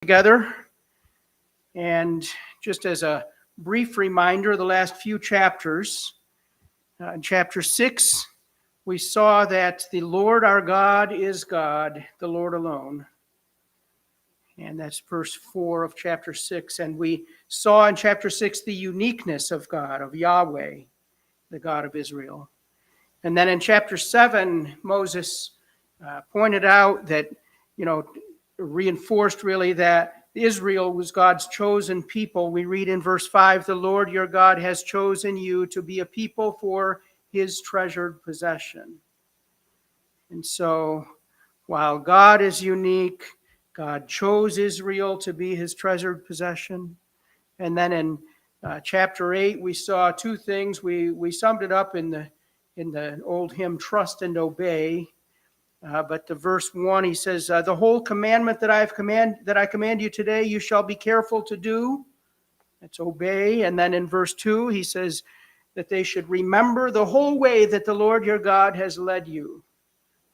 Together. And just as a brief reminder, the last few chapters, in chapter 6, we saw that the Lord our God is God, the Lord alone. And that's verse 4 of chapter 6. And we saw in chapter 6 the uniqueness of God, of Yahweh, the God of Israel. And then in chapter 7, Moses pointed out that, reinforced really that Israel was God's chosen people. We read in verse 5, the Lord your God has chosen you to be a people for his treasured possession. And so while God is unique, God chose Israel to be his treasured possession. And then in chapter 8, we saw two things. We summed it up in the old hymn, Trust and Obey. But the verse 1, he says, the whole commandment that I command you today, you shall be careful to do. That's obey. And then in verse 2, he says that they should remember the whole way that the Lord your God has led you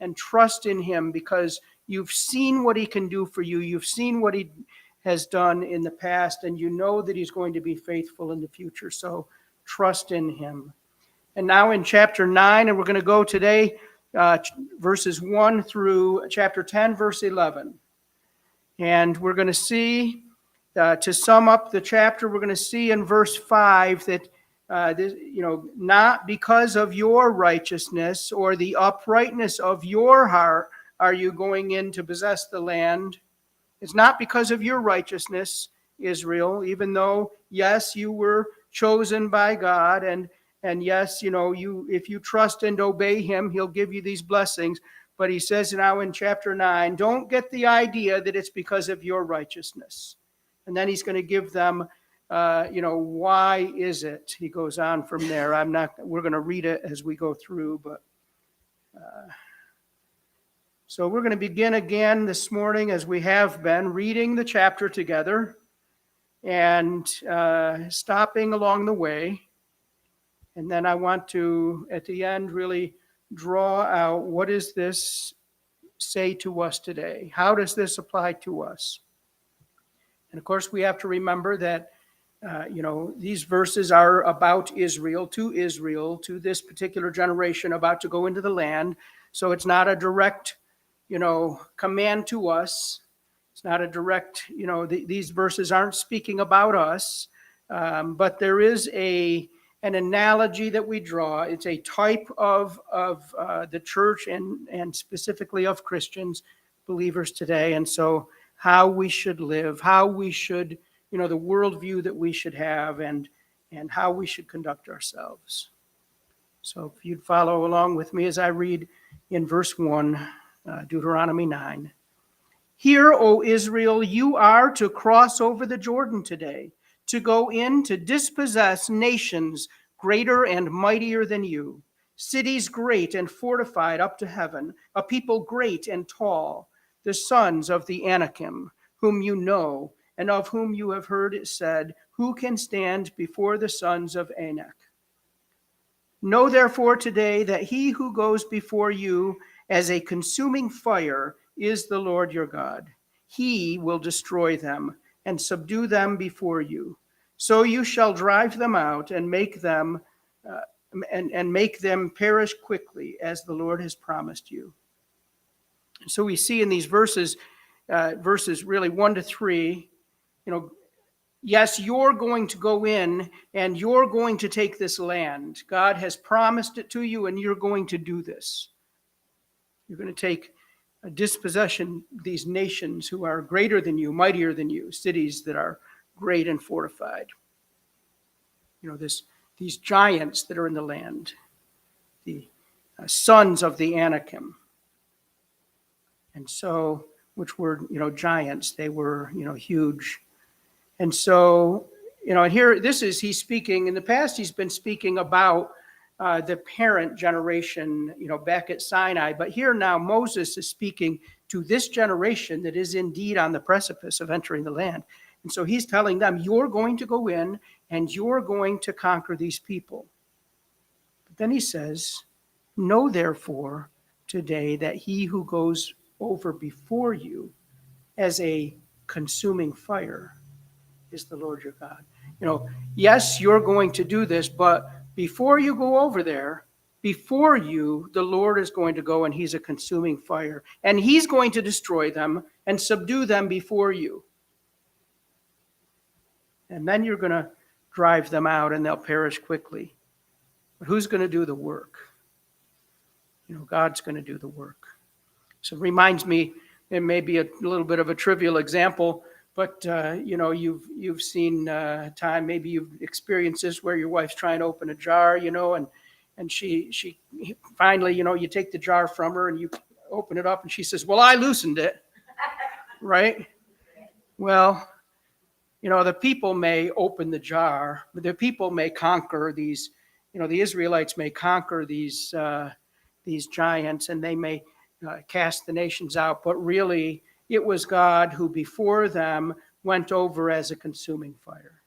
and trust in him because you've seen what he can do for you. You've seen what he has done in the past, and you know that he's going to be faithful in the future. So trust in him. And now in chapter 9, and we're going to go today, verses 1 through chapter 10, verse 11. And we're going to see, to sum up the chapter, we're going to see in verse 5 that, not because of your righteousness or the uprightness of your heart are you going in to possess the land. It's not because of your righteousness, Israel, even though, yes, you were chosen by God, and yes, if you trust and obey him, he'll give you these blessings. But he says now in chapter 9, don't get the idea that it's because of your righteousness. And then he's going to give them, why is it? He goes on from there. We're going to read it as we go through, but so we're going to begin again this morning, as we have been, reading the chapter together and stopping along the way. And then I want to, at the end, really draw out, what does this say to us today? How does this apply to us? And of course, we have to remember that, these verses are about Israel, to this particular generation about to go into the land. So it's not a direct, command to us. It's not a direct, these verses aren't speaking about us, but there is an analogy that we draw. It's a type of the church and specifically of Christians, believers today. And so how we should live, how we should, the worldview that we should have, and how we should conduct ourselves. So if you'd follow along with me as I read in verse 1, Deuteronomy 9. Hear, O Israel, you are to cross over the Jordan today, to go in to dispossess nations greater and mightier than you, cities great and fortified up to heaven, a people great and tall, the sons of the Anakim, whom you know, and of whom you have heard it said, who can stand before the sons of Anak? Know therefore today that he who goes before you as a consuming fire is the Lord your God. He will destroy them and subdue them before you. So you shall drive them out and make them perish quickly, as the Lord has promised you. So we see in these verses really 1 to 3, yes, you're going to go in and you're going to take this land. God has promised it to you, and you're going to do this. You're going to take a dispossession these nations who are greater than you, mightier than you, cities that are great and fortified. These giants that are in the land, the sons of the Anakim. And so, which were, giants, they were, huge. And so, and here, he's speaking, in the past, he's been speaking about the parent generation, back at Sinai. But here now, Moses is speaking to this generation that is indeed on the precipice of entering the land. And so he's telling them, you're going to go in and you're going to conquer these people. But then he says, know therefore today that he who goes over before you as a consuming fire is the Lord your God. Yes, you're going to do this, but before you go over there, before you, the Lord is going to go, and he's a consuming fire, and he's going to destroy them and subdue them before you. And then you're going to drive them out, and they'll perish quickly. But who's going to do the work? God's going to do the work. So it reminds me, it may be a little bit of a trivial example, but you've seen time, maybe you've experienced this where your wife's trying to open a jar, and she finally, you take the jar from her and you open it up, and she says, "Well, I loosened it," right? Well, the people may open the jar, but the people may conquer these. The Israelites may conquer these giants, and they may cast the nations out, but really it was God who before them went over as a consuming fire.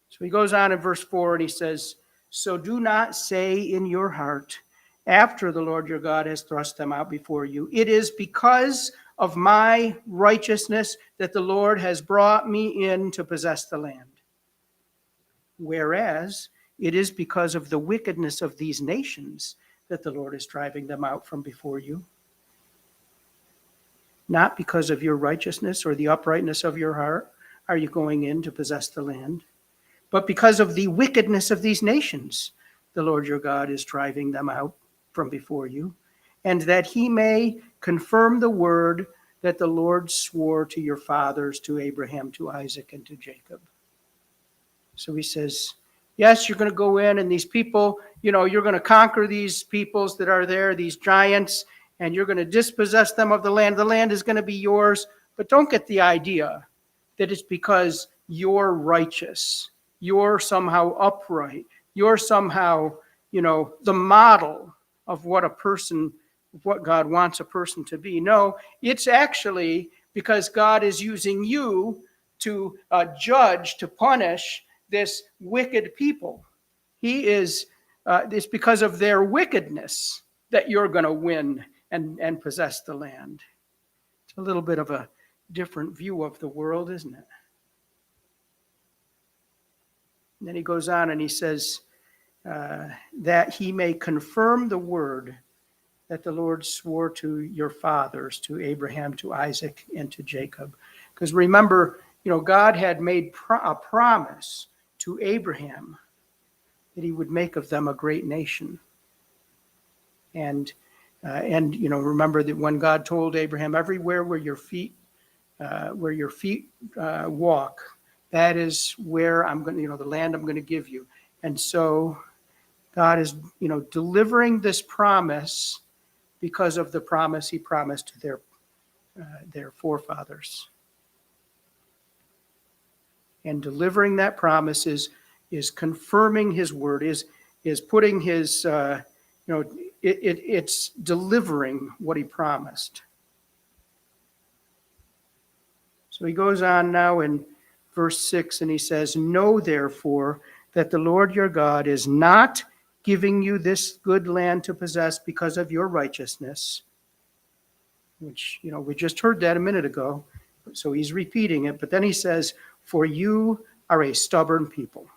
So he goes on in verse 4 and he says, "So do not say in your heart, after the Lord your God has thrust them out before you, it is because of my righteousness that the Lord has brought me in to possess the land. Whereas it is because of the wickedness of these nations that the Lord is driving them out from before you. Not because of your righteousness or the uprightness of your heart are you going in to possess the land, but because of the wickedness of these nations, the Lord your God is driving them out from before you, and that he may confirm the word that the Lord swore to your fathers, to Abraham, to Isaac, and to Jacob." So he says, yes, you're going to go in, and these people, you're going to conquer these peoples that are there, these giants, and you're going to dispossess them of the land. The land is going to be yours, but don't get the idea that it's because you're righteous, you're somehow upright, you're somehow, the model of what God wants a person to be. No, it's actually because God is using you to judge, to punish this wicked people. It's because of their wickedness that you're going to win and possess the land. It's a little bit of a different view of the world, isn't it? And then he goes on and he says that he may confirm the word that the Lord swore to your fathers, to Abraham, to Isaac, and to Jacob. Because remember, God had made a promise to Abraham that he would make of them a great nation. And remember that when God told Abraham, everywhere where your feet walk, that is where I'm going to, the land I'm going to give you. And so God is, delivering this promise because of the promise he promised to their forefathers. And delivering that promise is confirming his word, is putting his, it's delivering what he promised. So he goes on now in verse 6 and he says, "Know therefore that the Lord your God is not giving you this good land to possess because of your righteousness," which, we just heard that a minute ago. So he's repeating it. But then he says, "For you are a stubborn people.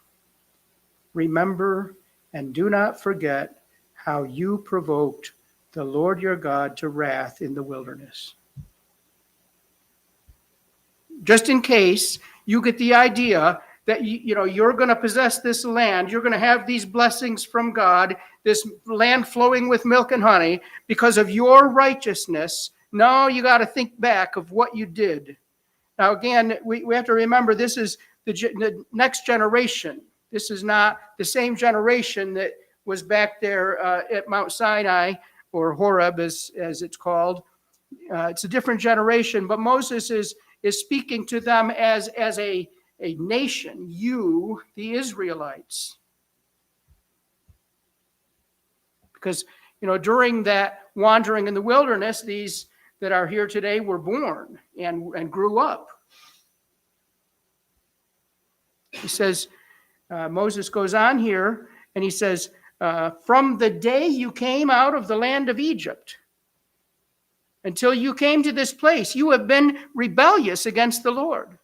Remember and do not forget how you provoked the Lord your God to wrath in the wilderness." Just in case you get the idea that you're going to possess this land, you're going to have these blessings from God, this land flowing with milk and honey because of your righteousness. No, you got to think back of what you did. Now, again, we have to remember this is the next generation. This is not the same generation that was back there at Mount Sinai, or Horeb as it's called. It's a different generation, but Moses is speaking to them as a nation, you, the Israelites. Because, during that wandering in the wilderness, these that are here today were born and grew up. He says, Moses goes on here and he says, "From the day you came out of the land of Egypt." until you came to this place. You have been rebellious against the Lord.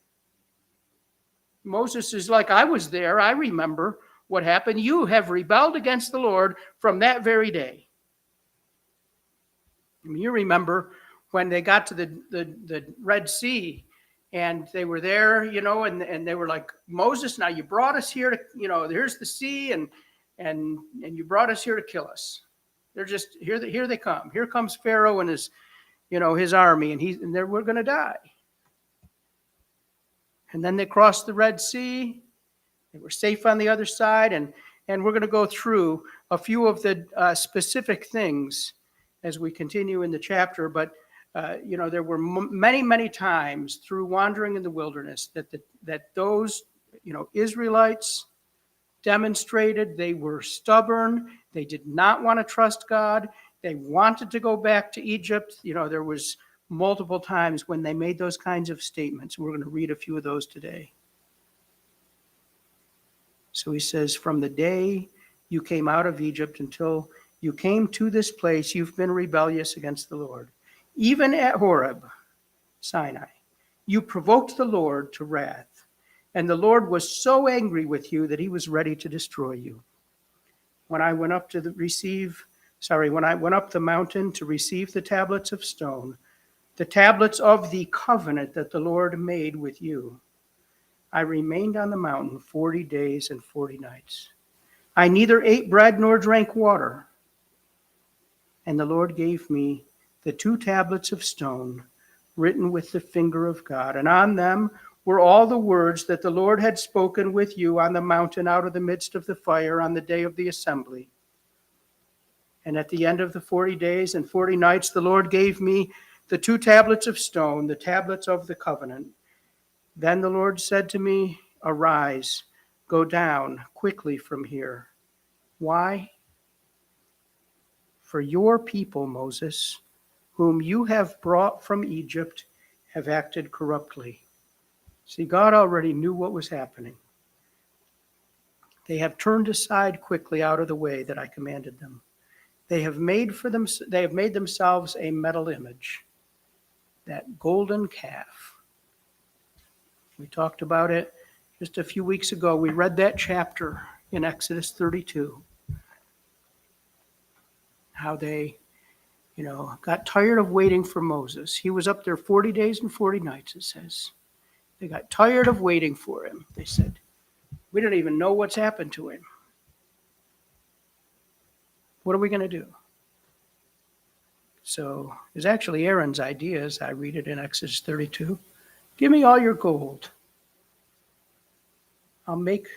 Moses is like, I was there. I remember what happened. You have rebelled against the Lord from that very day. I mean, you remember when they got to the Red Sea and they were there, and they were like, Moses, now you brought us here to, here's the sea, and you brought us here to kill us. They're just here they come. Here comes Pharaoh and his army, and we're going to die. And then they crossed the Red Sea. They were safe on the other side, and we're going to go through a few of the specific things as we continue in the chapter. But there were many, many times through wandering in the wilderness that those Israelites demonstrated they were stubborn. They did not want to trust God. They wanted to go back to Egypt. There was multiple times when they made those kinds of statements. We're going to read a few of those today. So he says, from the day you came out of Egypt until you came to this place, you've been rebellious against the Lord. Even at Horeb, Sinai, you provoked the Lord to wrath. And the Lord was so angry with you that he was ready to destroy you. When I went up the mountain to receive the tablets of stone, the tablets of the covenant that the Lord made with you, I remained on the mountain 40 days and 40 nights. I neither ate bread nor drank water. And the Lord gave me the 2 tablets of stone written with the finger of God, and on them were all the words that the Lord had spoken with you on the mountain out of the midst of the fire on the day of the assembly. And at the end of the 40 days and 40 nights, the Lord gave me the 2 tablets of stone, the tablets of the covenant. Then the Lord said to me, arise, go down quickly from here. Why? For your people, Moses, whom you have brought from Egypt, have acted corruptly. See, God already knew what was happening. They have turned aside quickly out of the way that I commanded them. They have made themselves a metal image, that golden calf. We talked about it just a few weeks ago. We read that chapter in Exodus 32. How they, got tired of waiting for Moses. He was up there 40 days and 40 nights, it says. They got tired of waiting for him. They said, we don't even know what's happened to him. What are we going to do? So it's actually Aaron's idea, as I read it in Exodus 32. Give me all your gold. I'll make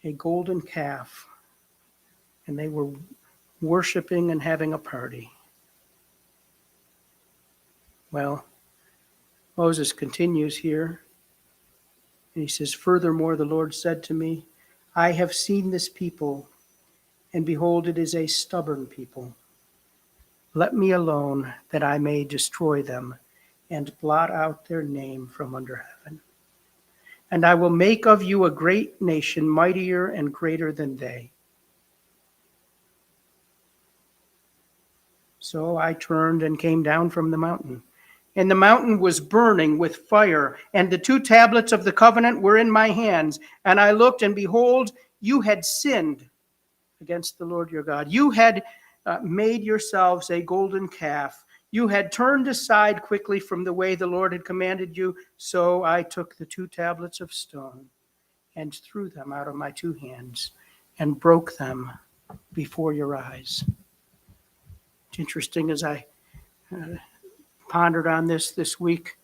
a golden calf. And they were worshiping and having a party. Well, Moses continues here. And he says, furthermore, the Lord said to me, I have seen this people, and behold, it is a stubborn people. Let me alone, that I may destroy them, and blot out their name from under heaven. And I will make of you a great nation, mightier and greater than they. So I turned and came down from the mountain. And the mountain was burning with fire, and the 2 tablets of the covenant were in my hands. And I looked, and behold, you had sinned against the Lord your God. You had made yourselves a golden calf. You had turned aside quickly from the way the Lord had commanded you. So I took the 2 tablets of stone and threw them out of my 2 hands and broke them before your eyes. It's interesting, as I pondered on this week,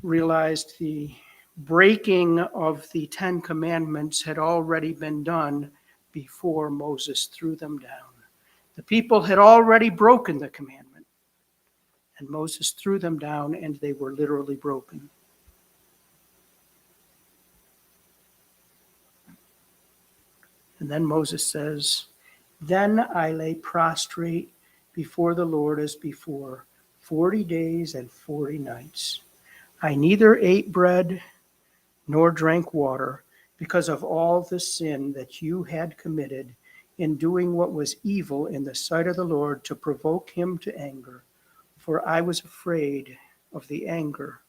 realized the breaking of the 10 commandments had already been done before Moses threw them down. The people had already broken the commandment, and Moses threw them down, and they were literally broken. And then Moses says, then I lay prostrate before the Lord as before, 40 days and 40 nights. I neither ate bread nor drank water because of all the sin that you had committed in doing what was evil in the sight of the Lord to provoke him to anger. For I was afraid of the anger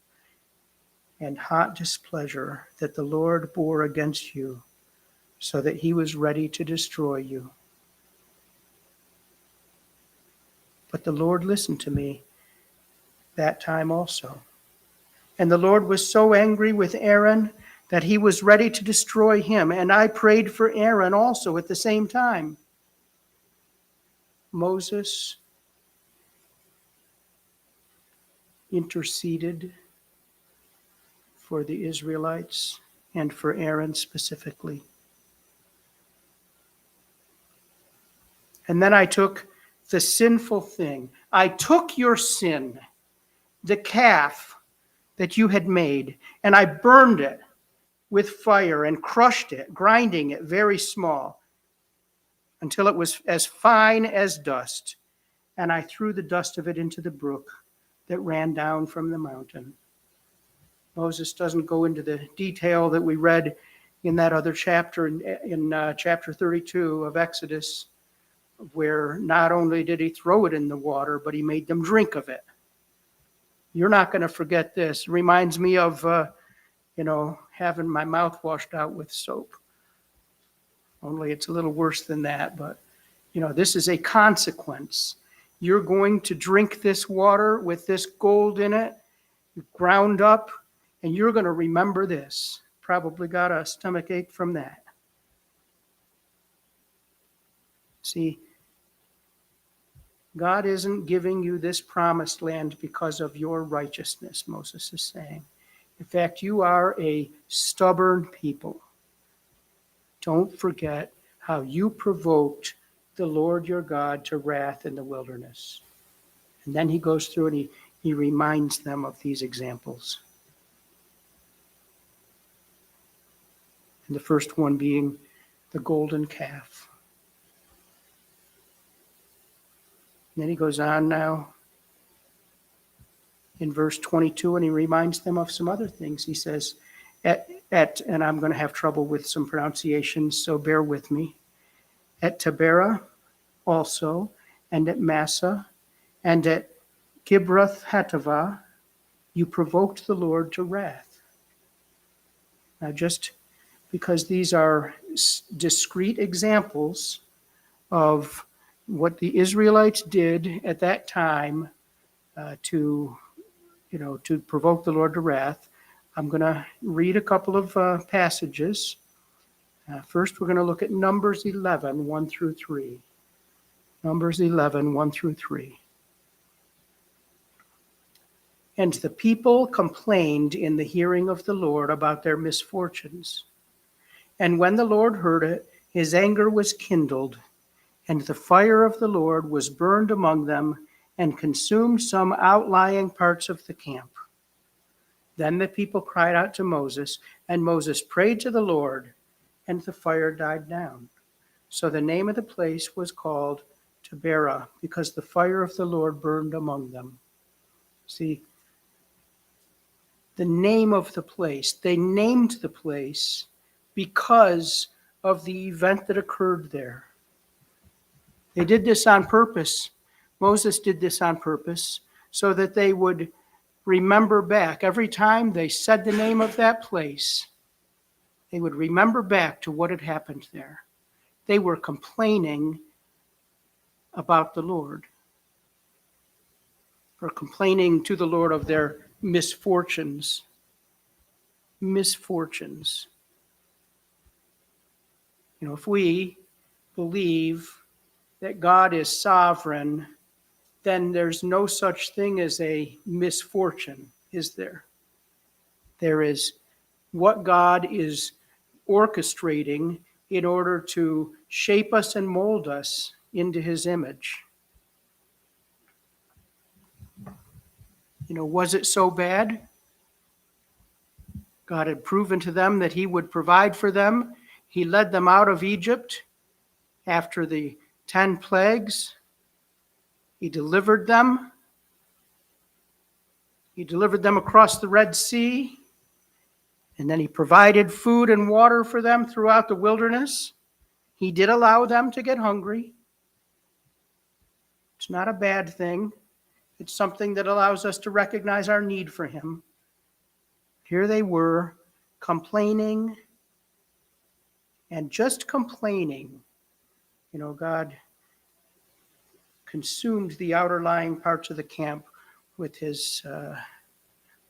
and hot displeasure that the Lord bore against you, so that he was ready to destroy you. But the Lord listened to me that time also. And the Lord was so angry with Aaron that he was ready to destroy him. And I prayed for Aaron also at the same time. Moses interceded for the Israelites and for Aaron specifically. And then I took the sinful thing. I took your sin, the calf that you had made, and I burned it with fire and crushed it, grinding it very small until it was as fine as dust. And I threw the dust of it into the brook that ran down from the mountain. Moses doesn't go into the detail that we read in that other chapter, in chapter 32 of Exodus, where not only did he throw it in the water, but he made them drink of it. You're not going to forget this. It reminds me of, having my mouth washed out with soap. Only it's a little worse than that, but, this is a consequence. You're going to drink this water with this gold in it, ground up, and you're going to remember this. Probably got a stomach ache from that. See, God isn't giving you this promised land because of your righteousness, Moses is saying. In fact, you are a stubborn people. Don't forget how you provoked the Lord your God to wrath in the wilderness. And then he goes through and he reminds them of these examples. And the first one being the golden calf. And then he goes on now in verse 22, and he reminds them of some other things. He says, and I'm going to have trouble with some pronunciations, so bear with me. At Taberah also, and at Massa, and at Kibroth Hattaavah, you provoked the Lord to wrath. Now, just because these are discrete examples of what the Israelites did at that time to provoke the Lord to wrath, I'm going to read a couple of passages. First, we're going to look at Numbers 11, 1 through 3. Numbers 11, 1 through 3. And the people complained in the hearing of the Lord about their misfortunes. And when the Lord heard it, his anger was kindled, and the fire of the Lord was burned among them and consumed some outlying parts of the camp. Then the people cried out to Moses, and Moses prayed to the Lord, and the fire died down. So the name of the place was called Taberah, because the fire of the Lord burned among them. See, the name of the place, they named the place because of the event that occurred there. They did this on purpose. Moses did this on purpose so that they would remember back. Every time they said the name of that place, they would remember back to what had happened there. They were complaining about the Lord, or complaining to the Lord of their misfortunes. Misfortunes. If we believe that God is sovereign, then there's no such thing as a misfortune, is there? There is what God is orchestrating in order to shape us and mold us into his image. Was it so bad? God had proven to them that he would provide for them. He led them out of Egypt after the 10 plagues. He delivered them. He delivered them across the Red Sea. And then he provided food and water for them throughout the wilderness. He did allow them to get hungry. It's not a bad thing. It's something that allows us to recognize our need for him. Here they were, complaining, and just complaining. God consumed the outer lying parts of the camp with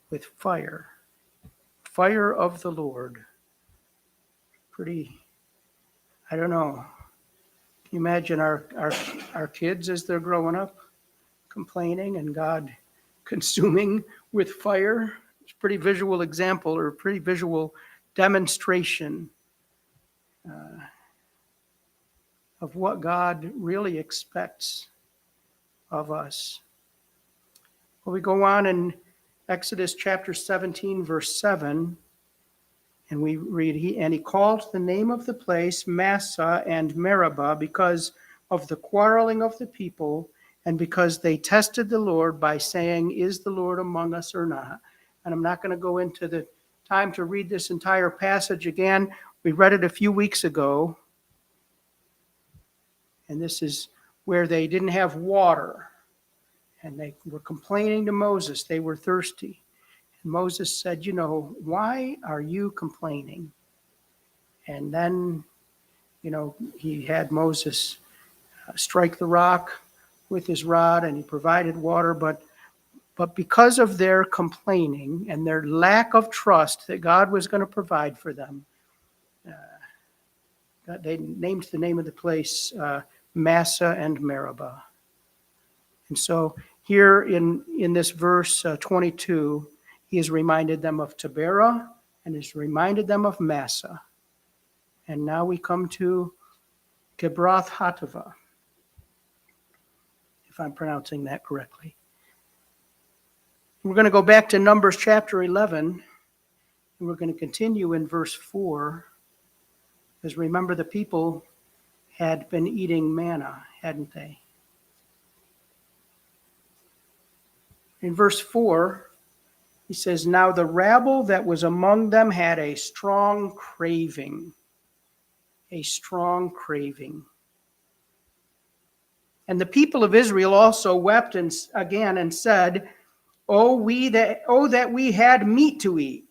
with fire. Fire of the Lord. Pretty, I don't know. Can you imagine our kids as they're growing up complaining and God consuming with fire? It's a pretty visual example or a pretty visual demonstration of what God really expects of us. Well, we go on in Exodus chapter 17, verse 7, and we read, he called the name of the place Massah and Meribah because of the quarreling of the people and because they tested the Lord by saying, is the Lord among us or not? And I'm not going to go into the time to read this entire passage again. We read it a few weeks ago. And this is where they didn't have water. And they were complaining to Moses. They were thirsty. And Moses said, why are you complaining? And then, he had Moses strike the rock with his rod, and he provided water. But because of their complaining and their lack of trust that God was going to provide for them, they named the name of the place Massah and Meribah. And so here in this verse 22, he has reminded them of Taberah and has reminded them of Massah. And now we come to Kibroth Hattaavah, if I'm pronouncing that correctly. We're going to go back to Numbers chapter 11, and we're going to continue in verse 4. Because remember, the people had been eating manna, hadn't they? In verse 4, he says, now the rabble that was among them had a strong craving. A strong craving. And the people of Israel also wept again and said, oh, that we had meat to eat.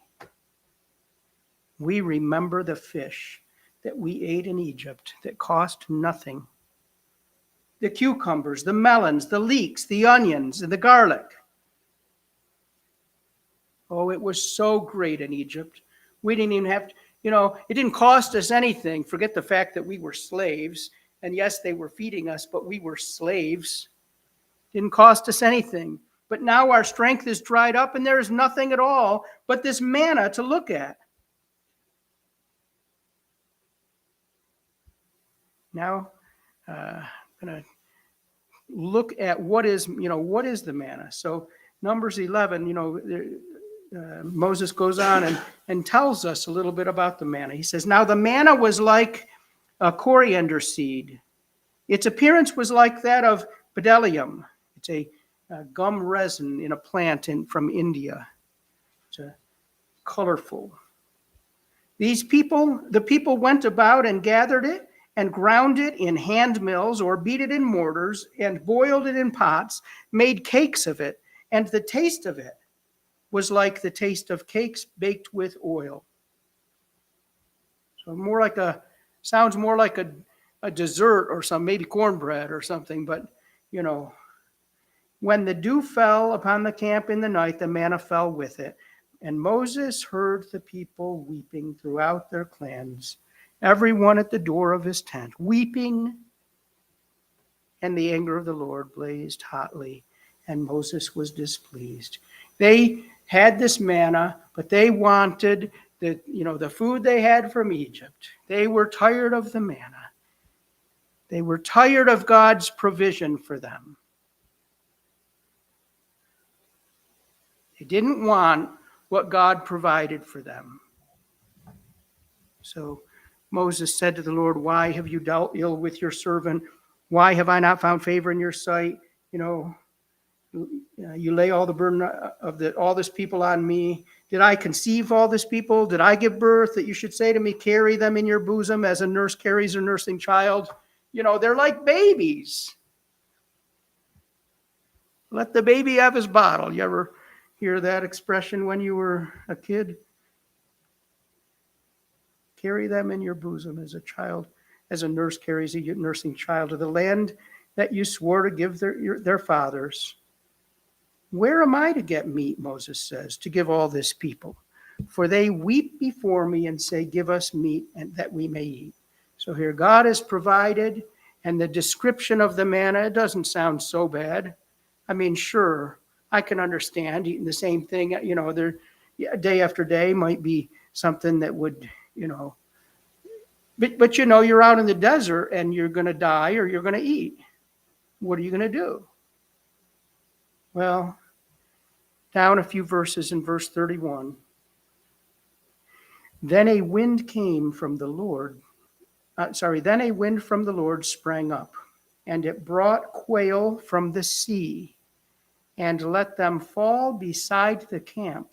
We remember the fish that we ate in Egypt that cost nothing. The cucumbers, the melons, the leeks, the onions, and the garlic. Oh, it was so great in Egypt. We didn't even have to, it didn't cost us anything. Forget the fact that we were slaves. And yes, they were feeding us, but we were slaves. It didn't cost us anything. But now our strength is dried up and there is nothing at all but this manna to look at. Now, I'm going to look at what is the manna. So Numbers 11, Moses goes on and tells us a little bit about the manna. He says, now the manna was like a coriander seed. Its appearance was like that of bdellium. It's a gum resin in a plant from India. It's colorful. The people went about and gathered it and ground it in hand mills or beat it in mortars and boiled it in pots, made cakes of it, and the taste of it was like the taste of cakes baked with oil. So sounds more like a dessert or maybe cornbread or something, but when the dew fell upon the camp in the night, the manna fell with it. And Moses heard the people weeping throughout their clans, everyone at the door of his tent, weeping, and the anger of the Lord blazed hotly, and Moses was displeased. They had this manna, but they wanted the food they had from Egypt. They were tired of the manna. They were tired of God's provision for them. They didn't want what God provided for them. So Moses said to the Lord, why have you dealt ill with your servant? Why have I not found favor in your sight? You lay all the burden of all this people on me. Did I conceive all this people? Did I give birth that you should say to me, carry them in your bosom as a nurse carries her nursing child? They're like babies. Let the baby have his bottle. You ever hear that expression when you were a kid? Carry them in your bosom as a child, as a nurse carries a nursing child to the land that you swore to give their fathers. Where am I to get meat, Moses says, to give all this people? For they weep before me and say, give us meat and that we may eat. So here God has provided, and the description of the manna, it doesn't sound so bad. I mean, sure, I can understand eating the same thing, day after day might be something that would, but you're out in the desert and you're going to die or you're going to eat. What are you going to do? Well, down a few verses in verse 31. Then a wind from the Lord sprang up, and it brought quail from the sea, and let them fall beside the camp,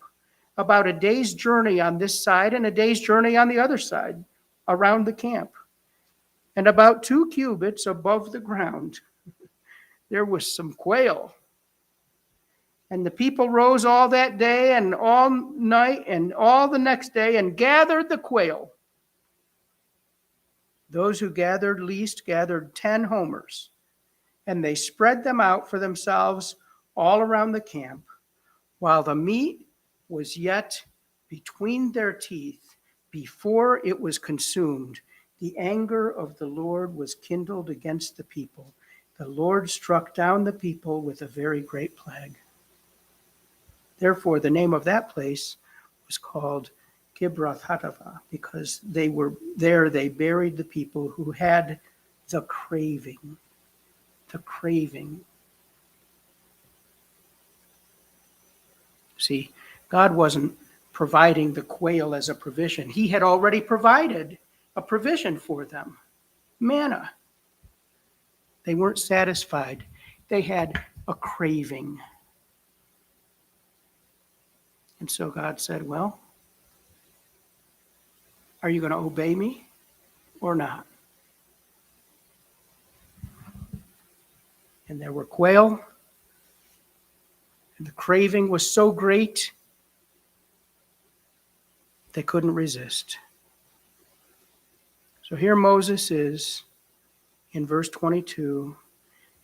about a day's journey on this side and a day's journey on the other side, around the camp. And about 2 cubits above the ground, there was some quail. And the people rose all that day and all night and all the next day and gathered the quail. Those who gathered least gathered 10 homers, and they spread them out for themselves all around the camp, while the meat was yet between their teeth before it was consumed. The anger of the Lord was kindled against the people. The Lord struck down the people with a very great plague. Therefore, the name of that place was called Kibroth Hattaavah, because they were there, they buried the people who had the craving. The craving. See, God wasn't providing the quail as a provision. He had already provided a provision for them. Manna. They weren't satisfied. They had a craving. And so God said, well, are you going to obey me or not? And there were quail, and the craving was so great, they couldn't resist. So here Moses is in verse 22,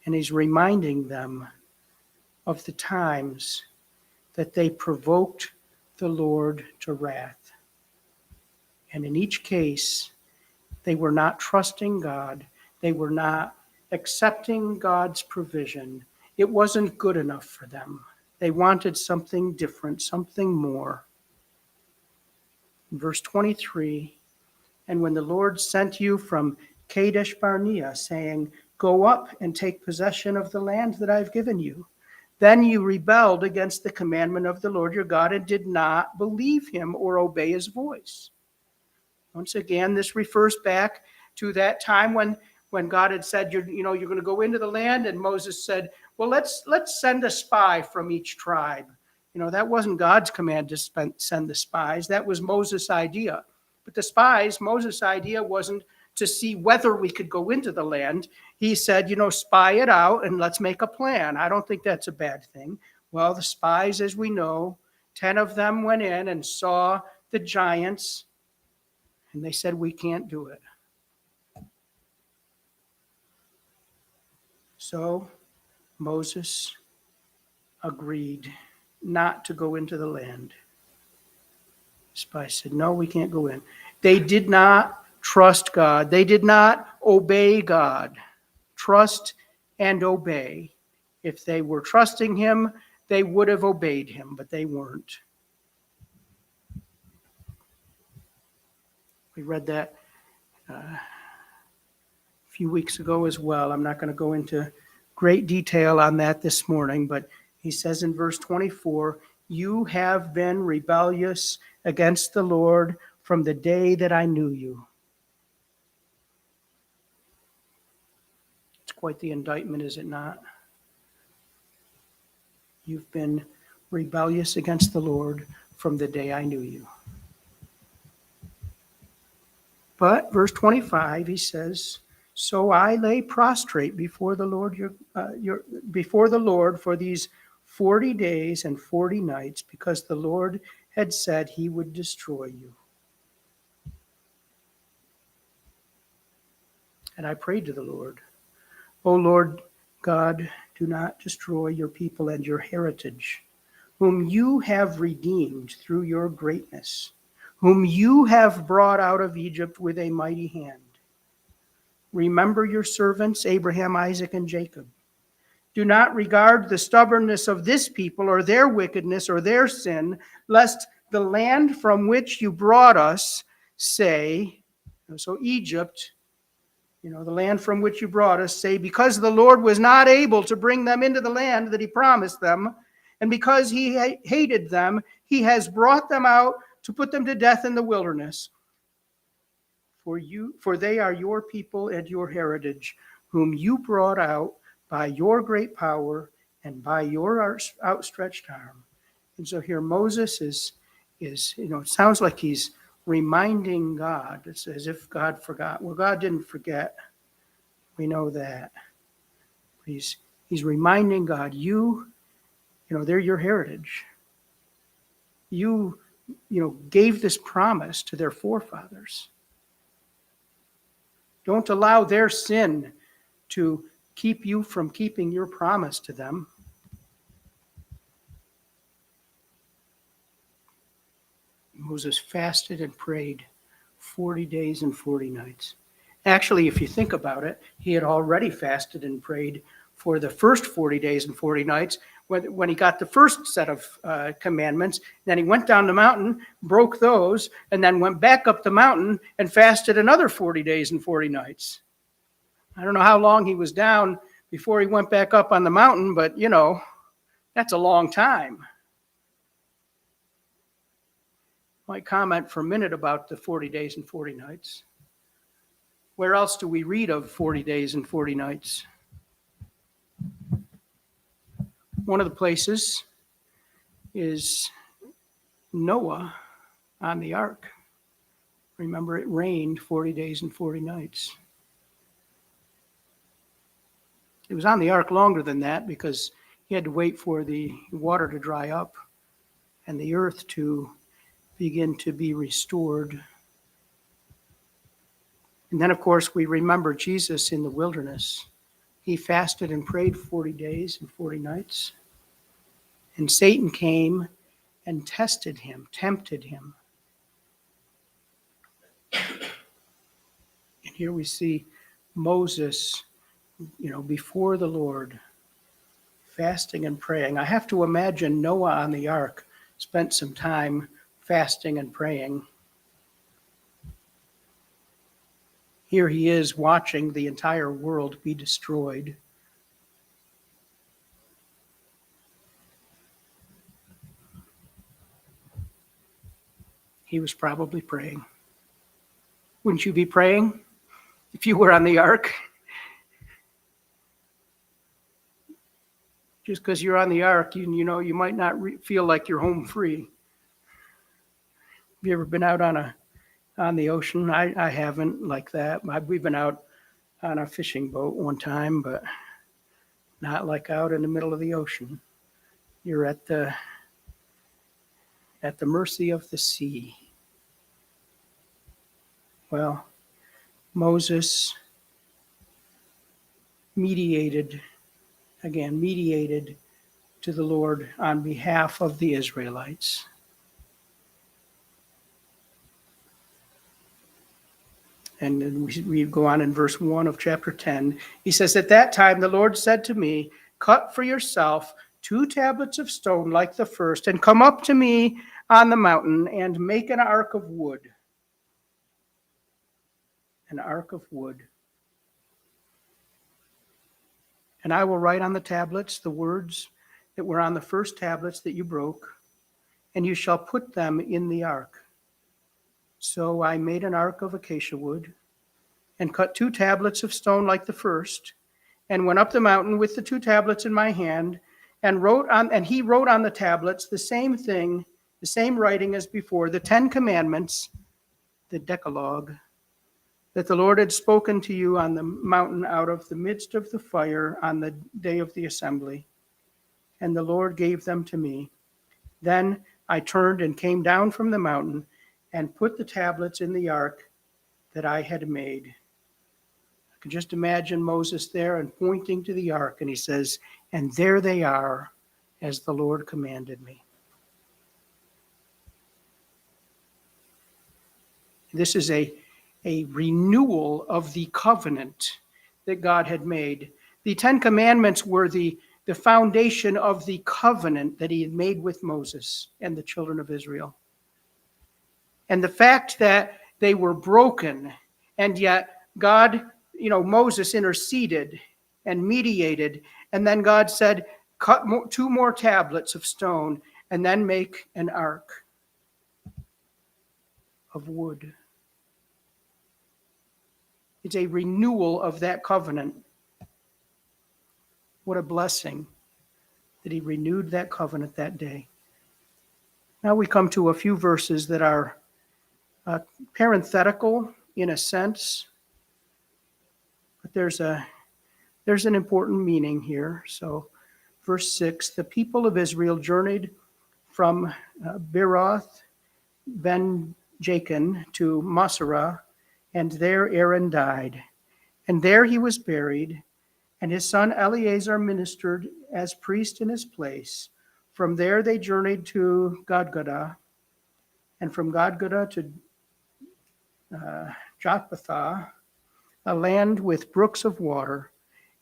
and he's reminding them of the times that they provoked the Lord to wrath. And in each case, they were not trusting God. They were not accepting God's provision. It wasn't good enough for them. They wanted something different, something more. In verse 23, and when the Lord sent you from Kadesh Barnea, saying, go up and take possession of the land that I've given you, then you rebelled against the commandment of the Lord your God and did not believe him or obey his voice. Once again, this refers back to that time when God had said, you're going to go into the land, and Moses said, well, let's send a spy from each tribe. That wasn't God's command to send the spies. That was Moses' idea. But the spies, Moses' idea wasn't to see whether we could go into the land. He said, spy it out and let's make a plan. I don't think that's a bad thing. Well, the spies, as we know, 10 of them went in and saw the giants, and they said, we can't do it. So Moses agreed not to go into the land. The spies said, no, we can't go in. They did not trust God. They did not obey God. Trust and obey. If they were trusting him, they would have obeyed him, but they weren't. We read that a few weeks ago as well. I'm not going to go into great detail on that this morning, but he says in verse 24, you have been rebellious against the Lord from the day that I knew you. It's quite the indictment, is it not? You've been rebellious against the Lord from the day I knew you. But verse 25, he says, So I lay prostrate before the Lord before the Lord for these 40 days and 40 nights, because the Lord had said he would destroy you. And I prayed to the Lord, O Lord God, do not destroy your people and your heritage, whom you have redeemed through your greatness, whom you have brought out of Egypt with a mighty hand. Remember your servants, Abraham, Isaac, and Jacob. Do not regard the stubbornness of this people or their wickedness or their sin, lest the land from which you brought us say, so Egypt, the land from which you brought us, say, because the Lord was not able to bring them into the land that he promised them, and because he hated them, he has brought them out to put them to death in the wilderness. For they are your people and your heritage, whom you brought out by your great power and by your outstretched arm. And so here Moses is it sounds like he's reminding God. It's as if God forgot. Well, God didn't forget. We know that. He's reminding God, they're your heritage. You gave this promise to their forefathers. Don't allow their sin to keep you from keeping your promise to them. Moses fasted and prayed 40 days and 40 nights. Actually, if you think about it, he had already fasted and prayed for the first 40 days and 40 nights when he got the first set of commandments. Then he went down the mountain, broke those, and then went back up the mountain and fasted another 40 days and 40 nights. I don't know how long he was down before he went back up on the mountain, but, that's a long time. I might comment for a minute about the 40 days and 40 nights. Where else do we read of 40 days and 40 nights? One of the places is Noah on the ark. Remember, it rained 40 days and 40 nights. It was on the ark longer than that because he had to wait for the water to dry up and the earth to begin to be restored. And then, of course, we remember Jesus in the wilderness. He fasted and prayed 40 days and 40 nights. And Satan came and tempted him. And here we see Moses, before the Lord, fasting and praying. I have to imagine Noah on the ark spent some time fasting and praying. Here he is watching the entire world be destroyed. He was probably praying. Wouldn't you be praying if you were on the ark? Just because you're on the ark, you might not feel like you're home free. Have you ever been out on the ocean? I haven't like that. We've been out on a fishing boat one time, but not like out in the middle of the ocean. You're at the mercy of the sea. Well, Moses mediated to the Lord on behalf of the Israelites. And then we go on in verse 1 of chapter 10. He says, "At that time the Lord said to me, 'Cut for yourself 2 tablets of stone like the first, and come up to me on the mountain and make an ark of wood.'" An ark of wood. "And I will write on the tablets the words that were on the first tablets that you broke, and you shall put them in the ark." So I made an ark of acacia wood, and cut 2 tablets of stone like the first, and went up the mountain with the 2 tablets in my hand, and he wrote on the tablets the same thing, the same writing as before, the 10 commandments, the Decalogue. that the Lord had spoken to you on the mountain out of the midst of the fire on the day of the assembly. And the Lord gave them to me. Then I turned and came down from the mountain and put the tablets in the ark that I had made. I can just imagine Moses there and pointing to the ark, and he says, and there they are, as the Lord commanded me. This is a renewal of the covenant that God had made. The Ten Commandments were the foundation of the covenant that he had made with Moses and the children of Israel. And the fact that they were broken, and yet God, Moses interceded and mediated, and then God said, cut 2 more tablets of stone, and then make an ark of wood. It's a renewal of that covenant. What a blessing that he renewed that covenant that day. Now we come to a few verses that are parenthetical in a sense, but there's an important meaning here. So verse 6, the people of Israel journeyed from Beeroth Ben Jachin to Moserah, and there Aaron died. And there he was buried, and his son Eleazar ministered as priest in his place. From there they journeyed to Gadgadah, and from Gadgadah to Jotbathah, a land with brooks of water.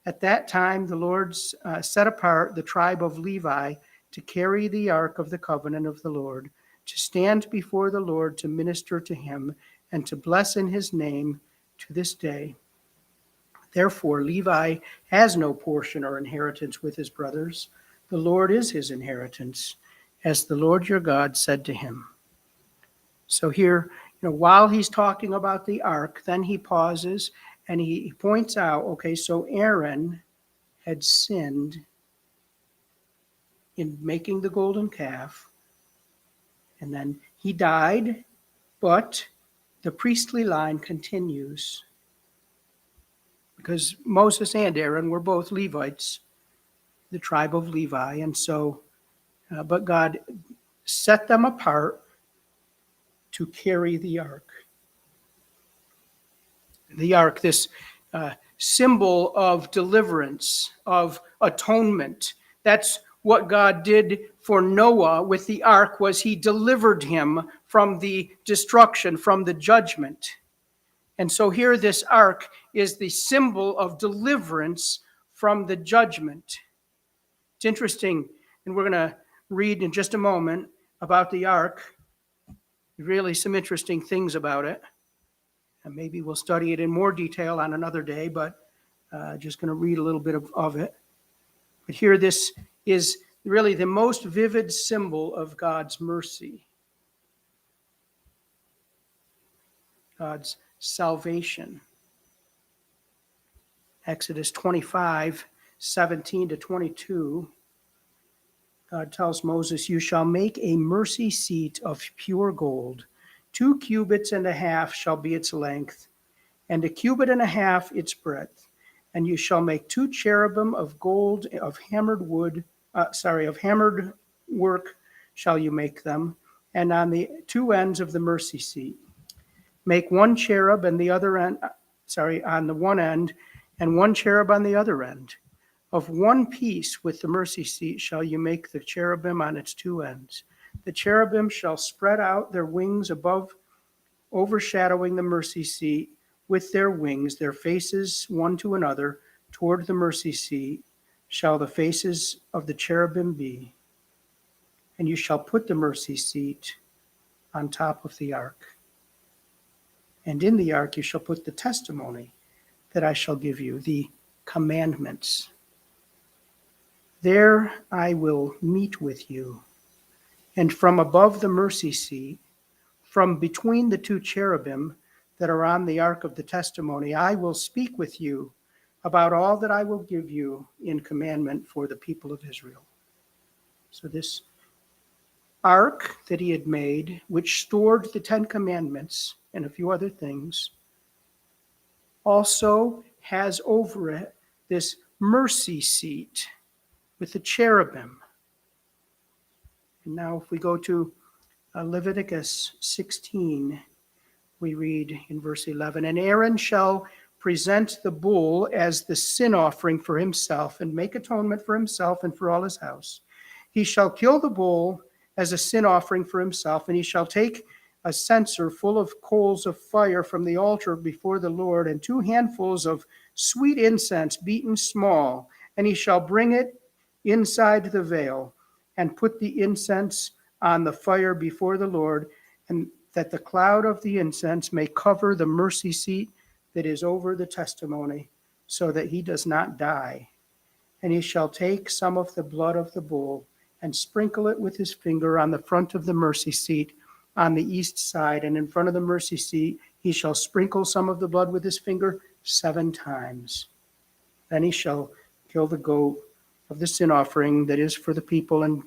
At that time the Lord set apart the tribe of Levi to carry the ark of the covenant of the Lord, to stand before the Lord to minister to him, and to bless in his name to this day. Therefore Levi has no portion or inheritance with his brothers. The Lord is his inheritance, as the Lord your God said to him. So here, while he's talking about the ark, then he pauses and he points out, okay, so Aaron had sinned in making the golden calf, and then he died, but the priestly line continues because Moses and Aaron were both Levites, the tribe of Levi, and so, but God set them apart to carry the ark. The ark, this symbol of deliverance, of atonement. That's what God did for Noah with the ark, was he delivered him from the destruction, from the judgment. And so here this ark is the symbol of deliverance from the judgment. It's interesting, and we're going to read in just a moment about the ark. Really some interesting things about it. And maybe we'll study it in more detail on another day, but just going to read a little bit of it. But here this is really the most vivid symbol of God's mercy, God's salvation. Exodus 25, 17 to 22, God tells Moses, you shall make a mercy seat of pure gold. 2 cubits and a half shall be its length, and 1.5 cubits its breadth. And you shall make 2 cherubim of gold of hammered work shall you make them, and on the 2 ends of the mercy seat. Make 1 cherub and the other end, on the one end, and 1 cherub on the other end. Of one piece with the mercy seat shall you make the cherubim on its 2 ends. The cherubim shall spread out their wings above, overshadowing the mercy seat with their wings, their faces one to another, toward the mercy seat shall the faces of the cherubim be. And you shall put the mercy seat on top of the ark. And in the ark you shall put the testimony that I shall give you, the commandments. There I will meet with you. And from above the mercy seat, from between the 2 cherubim that are on the ark of the testimony, I will speak with you about all that I will give you in commandment for the people of Israel. So this ark that he had made, which stored the 10 commandments and a few other things, also has over it this mercy seat with the cherubim. And now if we go to Leviticus 16, we read in verse 11, "And Aaron shall present the bull as the sin offering for himself, and make atonement for himself and for all his house. He shall kill the bull as a sin offering for himself, and he shall take a censer full of coals of fire from the altar before the Lord, and 2 handfuls of sweet incense beaten small, and he shall bring it inside the veil, and put the incense on the fire before the Lord, and that the cloud of the incense may cover the mercy seat that is over the testimony, so that he does not die. And he shall take some of the blood of the bull and sprinkle it with his finger on the front of the mercy seat on the east side, and in front of the mercy seat he shall sprinkle some of the blood with his finger 7 times. Then he shall kill the goat of the sin offering that is for the people, and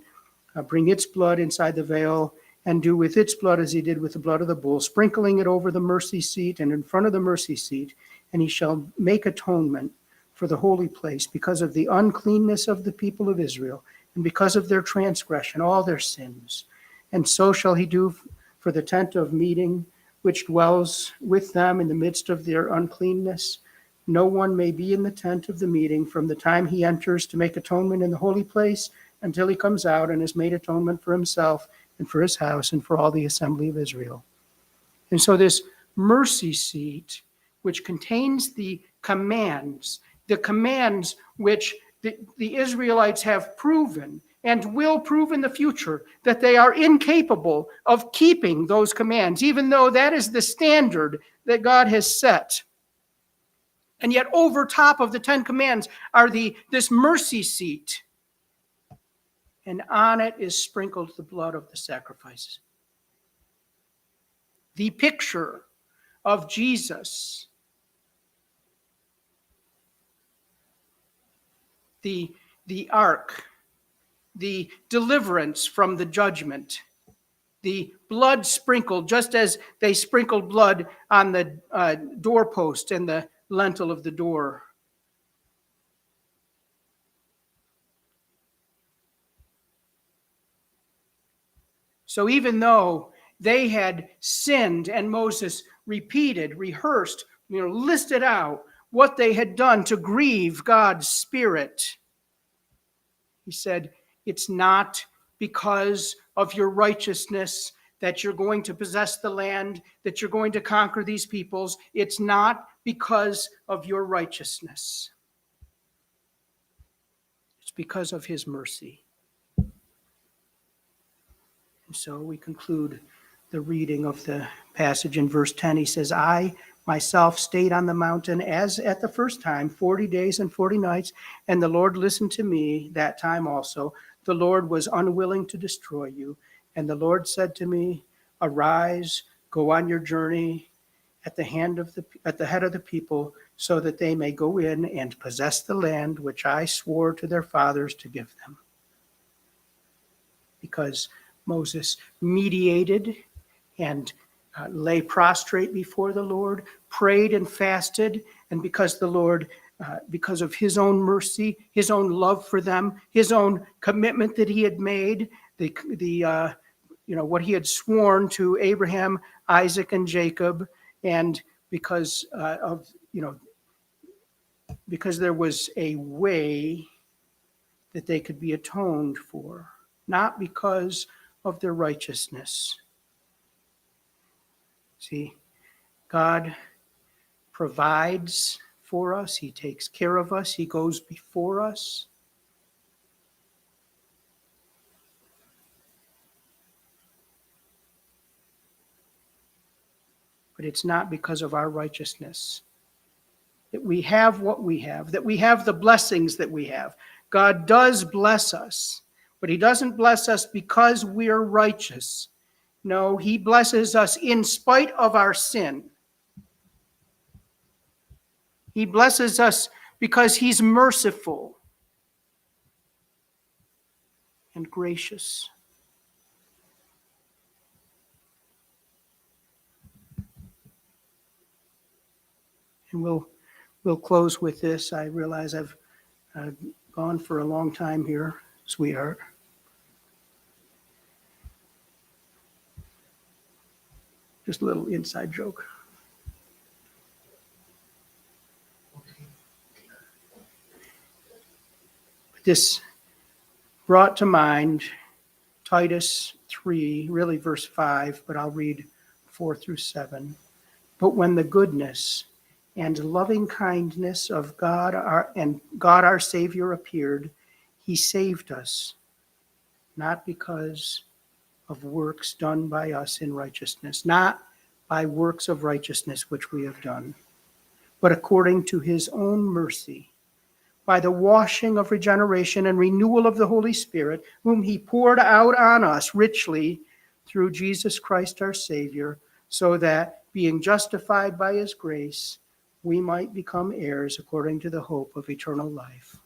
bring its blood inside the veil, and do with its blood as he did with the blood of the bull, sprinkling it over the mercy seat and in front of the mercy seat. And he shall make atonement for the holy place because of the uncleanness of the people of Israel, and because of their transgression, all their sins. And so shall he do for the tent of meeting, which dwells with them in the midst of their uncleanness. No one may be in the tent of the meeting from the time he enters to make atonement in the holy place until he comes out and has made atonement for himself and for his house and for all the assembly of Israel." And so this mercy seat, which contains the commands which the Israelites have proven and will prove in the future that they are incapable of keeping those commands, even though that is the standard that God has set. And yet over top of the 10 commands are this mercy seat, and on it is sprinkled the blood of the sacrifices. The picture of Jesus, the ark, the deliverance from the judgment, the blood sprinkled, just as they sprinkled blood on the doorpost and the lintel of the door. So even though they had sinned and Moses rehearsed, listed out what they had done to grieve God's Spirit, he said, it's not because of your righteousness that you're going to possess the land, that you're going to conquer these peoples. It's not because of your righteousness. It's because of his mercy. And so we conclude the reading of the passage in verse 10. He says, "I myself stayed on the mountain as at the first time, 40 days and 40 nights, and the Lord listened to me that time also. The Lord was unwilling to destroy you. And the Lord said to me, Arise, go on your journey at the head of the people, so that they may go in and possess the land which I swore to their fathers to give them." Because Moses mediated and lay prostrate before the Lord, prayed and fasted, and because the Lord, because of his own mercy, his own love for them, his own commitment that he had made, what he had sworn to Abraham, Isaac, and Jacob, and because because there was a way that they could be atoned for, not because of their righteousness. See, God provides for us. He takes care of us. He goes before us. But it's not because of our righteousness that we have what we have, that we have the blessings that we have. God does bless us, but he doesn't bless us because we're righteous. No, he blesses us in spite of our sin. He blesses us because he's merciful and gracious. And we'll close with this. I realize I've gone for a long time here, sweetheart. Just a little inside joke. This brought to mind Titus 3, really verse 5, but I'll read 4 through 7. But when the goodness and loving kindness of God our Savior appeared, he saved us, not because of works done by us in righteousness, not by works of righteousness which we have done, but according to his own mercy, by the washing of regeneration and renewal of the Holy Spirit, whom he poured out on us richly through Jesus Christ our Savior, so that, being justified by his grace, we might become heirs according to the hope of eternal life.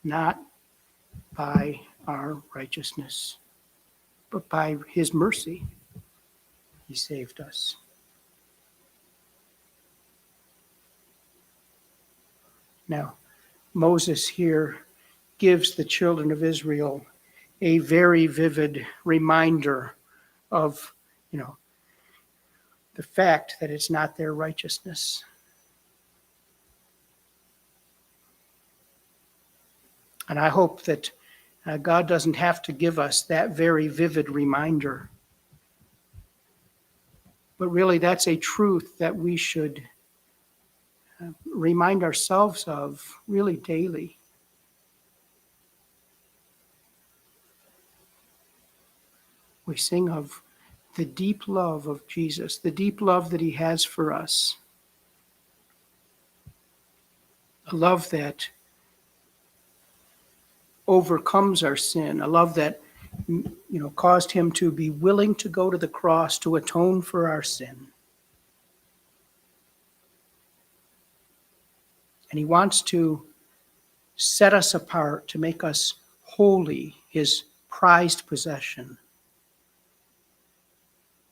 Not by our righteousness, but by his mercy, he saved us. Now, Moses here gives the children of Israel a very vivid reminder of, the fact that it's not their righteousness. And I hope that God doesn't have to give us that very vivid reminder. But really, that's a truth that we should remind ourselves of really daily. We sing of the deep love of Jesus, the deep love that he has for us. A love that overcomes our sin, a love that caused him to be willing to go to the cross to atone for our sin. And he wants to set us apart, to make us holy, his prized possession,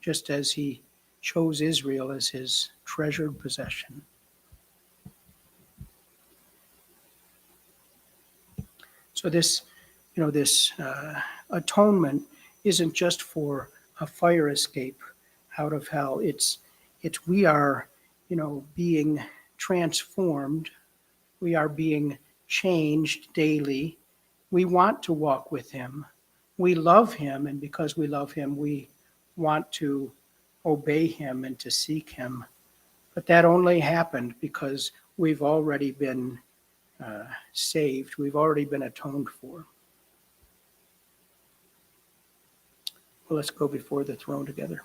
just as he chose Israel as his treasured possession. So this atonement isn't just for a fire escape out of hell. It's we are, being transformed. We are being changed daily. We want to walk with him. We love him, and because we love him, we want to obey him and to seek him. But that only happened because we've already been saved. We've already been atoned for. Well, let's go before the throne together.